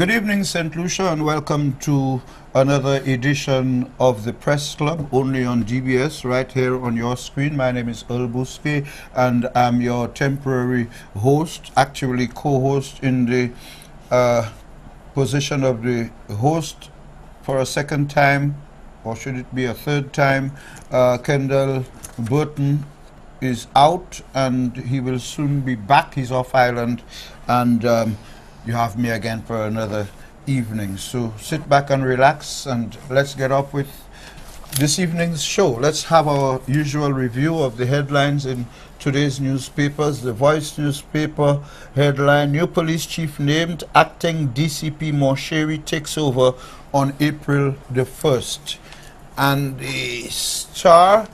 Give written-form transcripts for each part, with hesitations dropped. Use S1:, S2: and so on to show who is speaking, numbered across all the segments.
S1: Good evening, St. Lucia, and welcome to another edition of the Press Club, only on DBS, right here on your screen. My name is Earl Buske, and I'm your temporary host, actually co-host in the position of the host for a second time, or should it be a third time. Kendall Burton is out, and he will soon be back. He's off island, and you have me again for another evening. So sit back and relax, and let's get up with this evening's show. Let's have our usual review of the headlines in today's newspapers. The Voice newspaper headline: New police chief named, acting DCP Mosheri takes over on April the 1st. And the Star,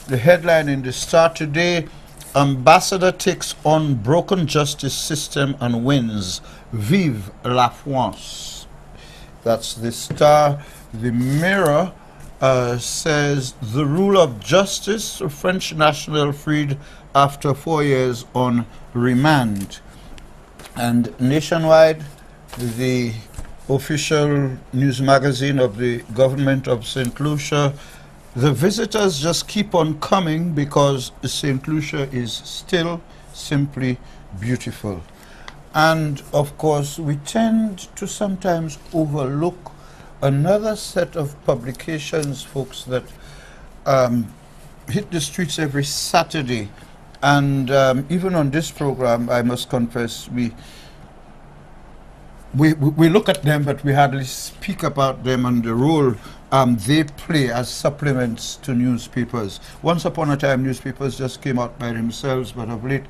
S1: the headline in the Star today: Ambassador takes on broken justice system and wins. Vive la France. That's the Star. The Mirror says the rule of justice, a French national freed after 4 years on remand. And Nationwide, the official news magazine of the government of St. Lucia, the visitors just keep on coming because St. Lucia is still simply beautiful. And of course, we tend to sometimes overlook another set of publications, folks, that hit the streets every Saturday. And even on this program, I must confess, we look at them, but we hardly speak about them and the role they play as supplements to newspapers. Once upon a time, newspapers just came out by themselves, but of late,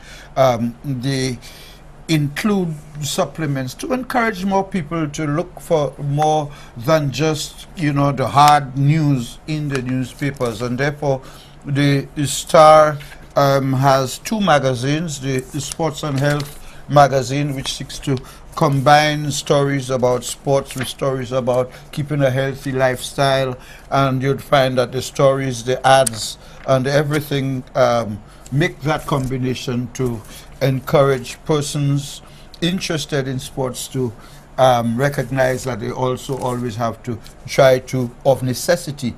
S1: they include supplements to encourage more people to look for more than just, the hard news in the newspapers. And therefore, the Star has two magazines: the Sports and Health magazine, which seeks to combine stories about sports with stories about keeping a healthy lifestyle, and you'd find that the stories, the ads, and everything make that combination to encourage persons interested in sports to recognize that they also always have to try to, of necessity,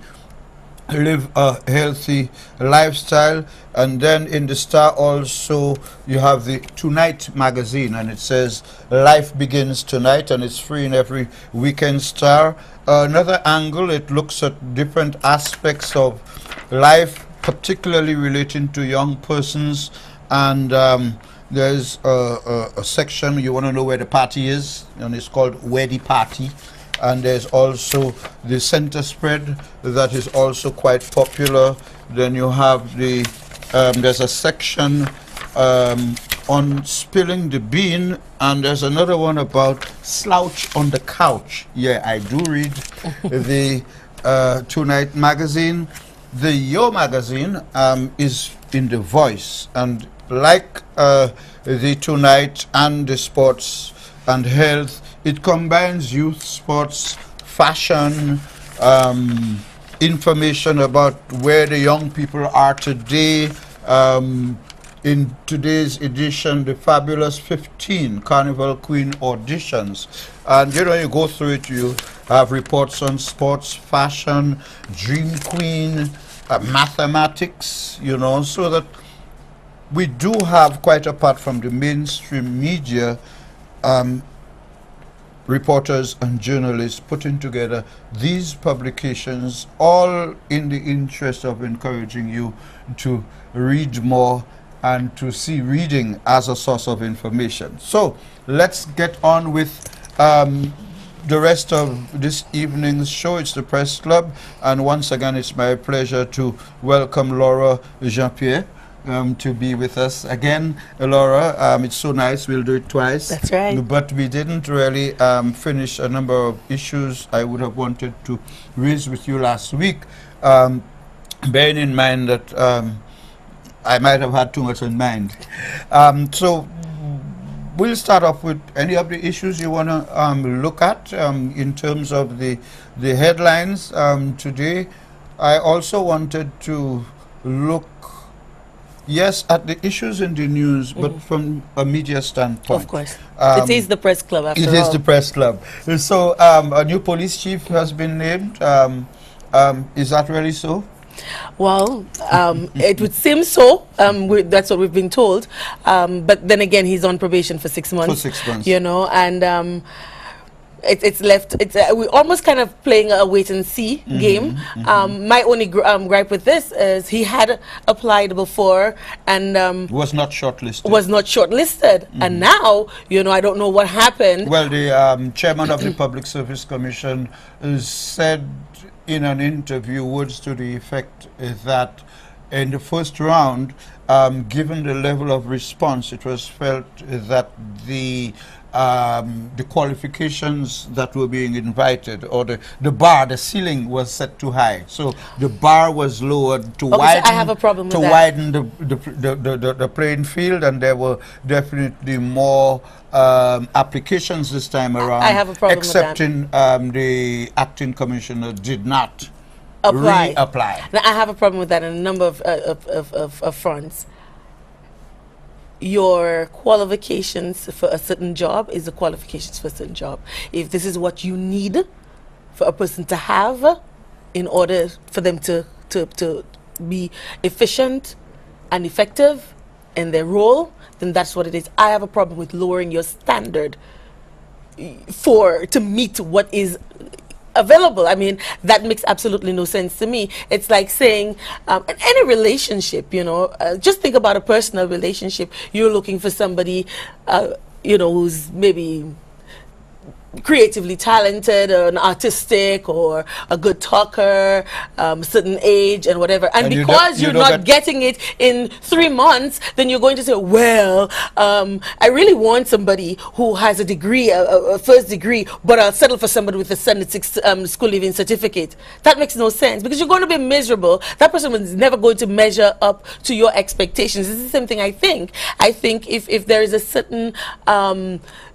S1: live a healthy lifestyle. And then in the Star also you have the Tonight magazine, and it says life begins tonight, and it's free in every weekend Star. Another angle, it looks at different aspects of life, particularly relating to young persons. And there's a section, you want to know where the party is, and it's called Where the Party. And there's also the center spread that is also quite popular. Then you have the there's a section on spilling the bean, and there's another one about slouch on the couch. Yeah, I do read the Tonight magazine. The Yo magazine is in the Voice, and like the Tonight and the Sports and Health, it combines youth, sports, fashion, information about where the young people are today. In today's edition, the Fabulous 15 Carnival Queen auditions. And you go through it, you have reports on sports, fashion, Dream Queen, mathematics, so that we do have, quite apart from the mainstream media, reporters and journalists putting together these publications, all in the interest of encouraging you to read more and to see reading as a source of information. So let's get on with the rest of this evening's show. It's the Press Club, and once again it's my pleasure to welcome Laura Jean-Pierre to be with us again. Laura, it's so nice. We'll do it twice.
S2: That's right.
S1: But we didn't really finish a number of issues I would have wanted to raise with you last week, bearing in mind that I might have had too much in mind. So we'll start off with any of the issues you want to look at in terms of the headlines today. I also wanted to look Yes, at the issues in the news, but from a media standpoint.
S2: Of course.
S1: Um,
S2: It is the press club after
S1: It
S2: all.
S1: is the press club. So a new police chief has been named. Is that really so?
S2: Well, it would seem so. That's what we've been told. But then again, he's on probation for 6 months.
S1: For 6 months.
S2: You know, and it's left. We're almost kind of playing a wait and see game. My only gripe with this is he had applied before and
S1: Was not shortlisted.
S2: was not shortlisted, and now I don't know what happened.
S1: Well, the chairman of the Public Service Commission said in an interview words to the effect that in the first round, given the level of response, it was felt that the qualifications that were being invited, or the bar, the ceiling was set too high. So the bar was lowered to
S2: Okay, so
S1: widen.
S2: I have a problem with
S1: to
S2: that.
S1: widen the playing field, and there were definitely more applications this time around.
S2: I have a problem with that.
S1: excepting the acting commissioner did not
S2: Apply.
S1: reapply.
S2: Now, I have a problem with that on a number of fronts. Your qualifications for a certain job is the qualifications for a certain job. If this is what you need for a person to have in order for them to be efficient and effective in their role, then that's what it is. I have a problem with lowering your standard to meet what is available. I mean, that makes absolutely no sense to me. It's like saying, in any relationship, just think about a personal relationship. You're looking for somebody, who's maybe creatively talented or an artistic or a good talker, certain age and whatever, and because you're not getting it in 3 months, then you're going to say, well, I really want somebody who has a degree, a first degree, but I'll settle for somebody with a standard 6 school leaving certificate. That makes no sense, because you're going to be miserable. That person is never going to measure up to your expectations. This is the same thing. I think if there is a certain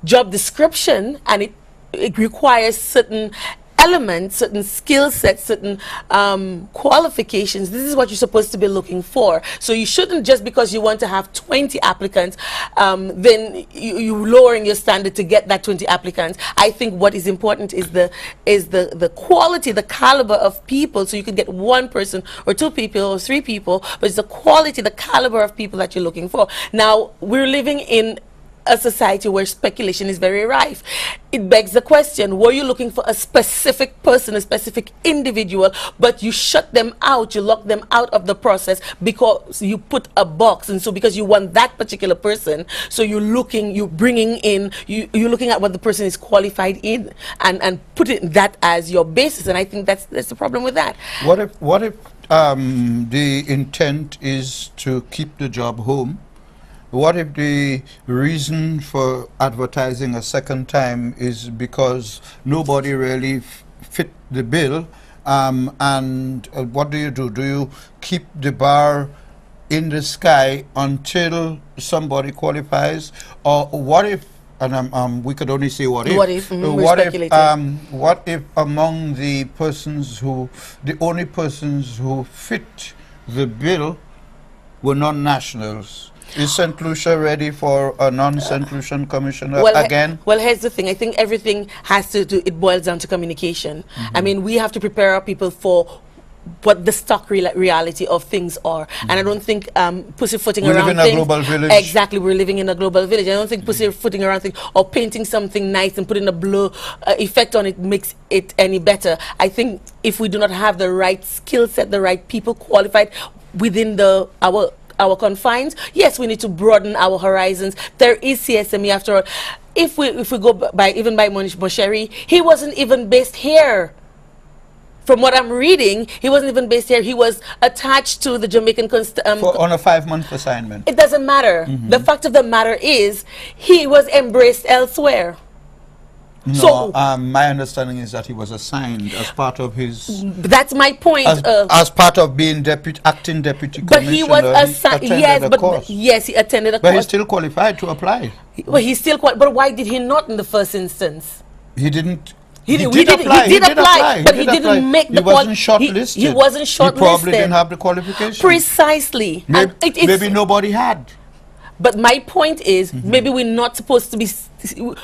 S2: job description and it requires certain elements, certain skill sets, certain qualifications, this is what you're supposed to be looking for. So you shouldn't, just because you want to have 20 applicants, then you lowering your standard to get that 20 applicants. I think what is important is the quality, the caliber of people. So you can get 1 person or 2 people or 3 people, but it's the quality, the caliber of people that you're looking for. Now, we're living in a society where speculation is very rife. It begs the question, were you looking for a specific person, a specific individual, but you shut them out, you lock them out of the process because you put a box, and so because you want that particular person, so you're looking at what the person is qualified in and putting that as your basis, and I think that's the problem with that.
S1: What if the intent is to keep the job home? What if the reason for advertising a second time is because nobody really fit the bill? And what do? Do you keep the bar in the sky until somebody qualifies? Or what if, and we could only say what if.
S2: What if?
S1: What if among the only persons who fit the bill were non-nationals? Is St. Lucia ready for a non-St. Lucian commissioner again?
S2: Well, here's the thing. I think everything it boils down to communication. I mean, we have to prepare our people for what the stock reality of things are. And I don't think pussyfooting around things.
S1: We live in a global village.
S2: Exactly, we're living in a global village. I don't think pussyfooting around things or painting something nice and putting a blue effect on it makes it any better. I think if we do not have the right skill set, the right people qualified within our confines, yes, we need to broaden our horizons. There is CSME after all. If we go by Monish Mosheri, he wasn't even based here. From what I'm reading, he wasn't even based here. He was attached to the Jamaican
S1: on a 5-month assignment.
S2: It doesn't matter. The fact of the matter is, he was embraced elsewhere.
S1: No,
S2: so
S1: my understanding is that he was assigned as part of his.
S2: That's my point.
S1: As part of being acting deputy commissioner.
S2: But he was assigned. Yes, he attended a course.
S1: But he's still qualified to apply.
S2: Well, he's still qualified. But why did he not in the first instance?
S1: He didn't
S2: He
S1: did
S2: did apply, but he didn't make the
S1: He wasn't shortlisted.
S2: He wasn't shortlisted.
S1: He probably didn't have the qualifications.
S2: Precisely.
S1: Maybe nobody had.
S2: But my point is, maybe we're not supposed to be.
S1: No,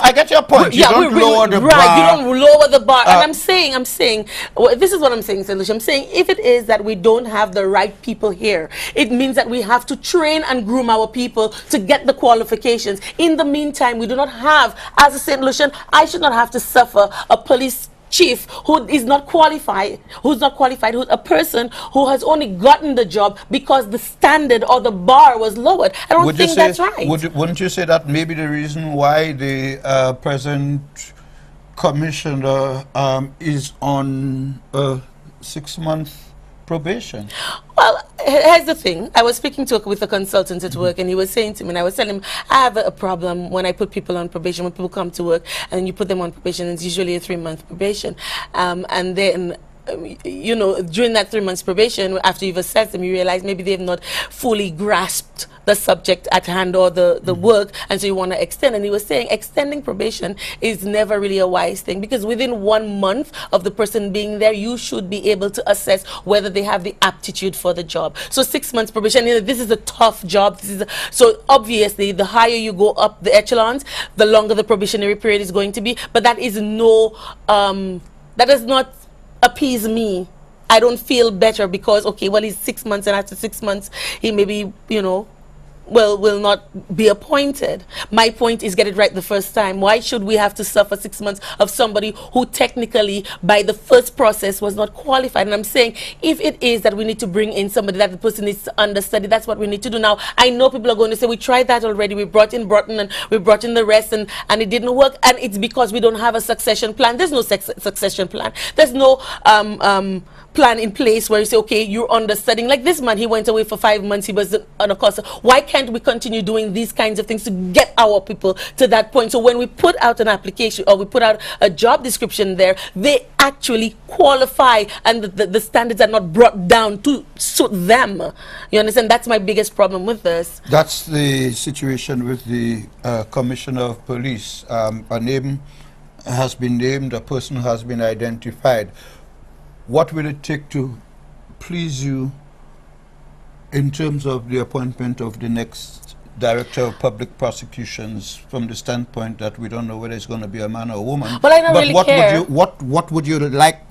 S1: I get your point. You don't lower the bar.
S2: Right, you don't lower the bar. And I'm saying, well, this is what I'm saying, Senator. I'm saying if it is that we don't have the right people here, it means that we have to train and groom our people to get the qualifications. In the meantime, we do not have, as a St. Lucian, I should not have to suffer a police chief who is not qualified, who's a person who has only gotten the job because the standard or the bar was lowered. I don't think that's right.
S1: Wouldn't you say that maybe the reason why the present commissioner is on a 6-month probation?
S2: Well, here's the thing. I was speaking with a consultant at work, and he was saying to me, and I was telling him, I have a problem when I put people on probation. When people come to work and you put them on probation, it's usually a 3-month probation. And then, you know, during that 3 months probation, after you've assessed them, you realize maybe they've not fully grasped the subject at hand or the work, and so you want to extend. And he was saying extending probation is never really a wise thing, because within 1 month of the person being there, you should be able to assess whether they have the aptitude for the job. So 6 months probation, you know, this is a tough job. So obviously, the higher you go up the echelons, the longer the probationary period is going to be. But that is that does not appease me. I don't feel better because, okay, well, he's 6 months, and after 6 months, he maybe, you know, will not be appointed. My point is, get it right the first time. Why should we have to suffer 6 months of somebody who technically, by the first process, was not qualified? And I'm saying, if it is that we need to bring in somebody that the person needs to understudy, that's what we need to do. Now, I know people are going to say, we tried that already. We brought in Broughton and we brought in the rest, and it didn't work. And it's because we don't have a succession plan. There's no succession plan. There's no plan in place where you say, okay, you're understudying. Like this man, he went away for 5 months. He was on a course. Why can't we continue doing these kinds of things to get our people to that point? So when we put out an application or we put out a job description there, they actually qualify, and the standards are not brought down to suit them. You understand? That's my biggest problem with this.
S1: That's the situation with the Commissioner of Police. A name has been named, a person has been identified. What will it take to please you in terms of the appointment of the next Director of Public Prosecutions, from the standpoint that we don't know whether it's going to be a man or a woman?
S2: Well, I don't really care.
S1: What would you like?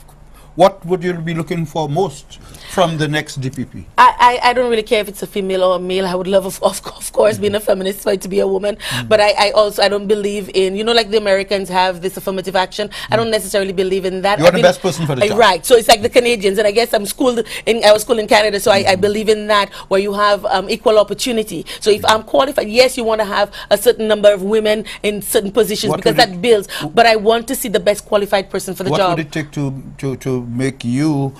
S1: What would you be looking for most from the next DPP?
S2: I don't really care if it's a female or a male. I would love, of course, being a feminist, for it to be a woman. But I don't believe in, you know, like the Americans have this affirmative action. I don't necessarily believe in that.
S1: You're the best person for the job.
S2: Right. So it's like the Canadians, and I guess I was schooled in Canada, so I believe in that, where you have equal opportunity. So if I'm qualified, yes, you want to have a certain number of women in certain positions, because that builds. But I want to see the best qualified person for the job.
S1: What would it take to make you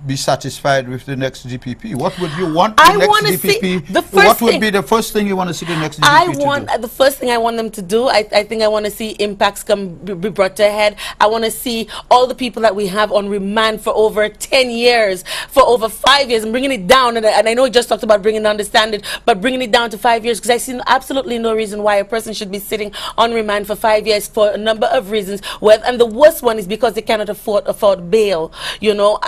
S1: be satisfied with the next DPP? What would you want the next DPP? What would be the first thing you want to see the next DPP to do?
S2: The first thing I want them to do, I think I want to see impacts be brought to a head. I want to see all the people that we have on remand for over 10 years, for over 5 years, and bringing it down. And I know we just talked about bringing down the standard, but bringing it down to 5 years, because I see absolutely no reason why a person should be sitting on remand for 5 years for a number of reasons. And the worst one is because they cannot afford bail. You know,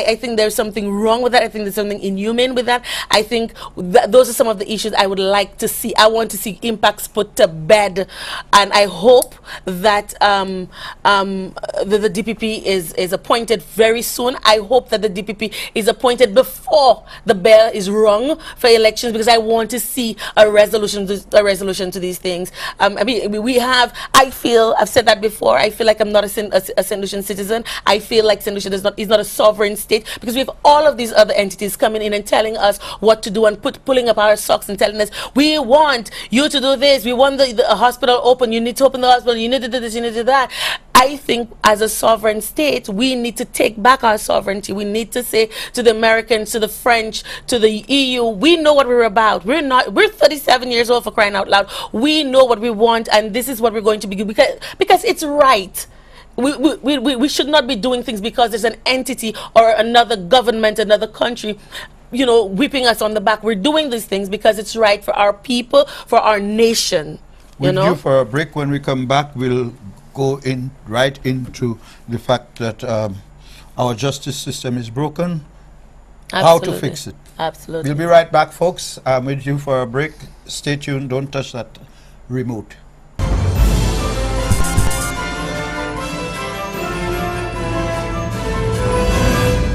S2: I think there's something wrong with that. I think there's something inhumane with that. I think those are some of the issues I would like to see. I want to see impacts put to bed, and I hope that the DPP is appointed very soon. I hope that the DPP is appointed before the bell is rung for elections, because I want to see a resolution to these things. I mean, I feel, I've said that before, I feel like I'm not a St. Lucian citizen. I feel like St. Lucian is not a sovereign state, because we have all of these other entities coming in and telling us what to do, and pulling up our socks and telling us, we want you to do this, we want the hospital open, you need to open the hospital, you need to do this, you need to do that. I think as a sovereign state, we need to take back our sovereignty. We need to say to the Americans, to the French, to the EU, we know what we're about. We're 37 years old, for crying out loud. We know what we want, and this is what we're going to be, because it's right. We should not be doing things because there's an entity or another government, another country, you know, whipping us on the back. We're doing these things because it's right for our people, for our nation.
S1: We're due for a break. When we come back, we'll go in right into the fact that our justice system is broken, how to fix it.
S2: Absolutely.
S1: We'll be right back, folks. I'm with you for a break. Stay tuned. Don't touch that remote.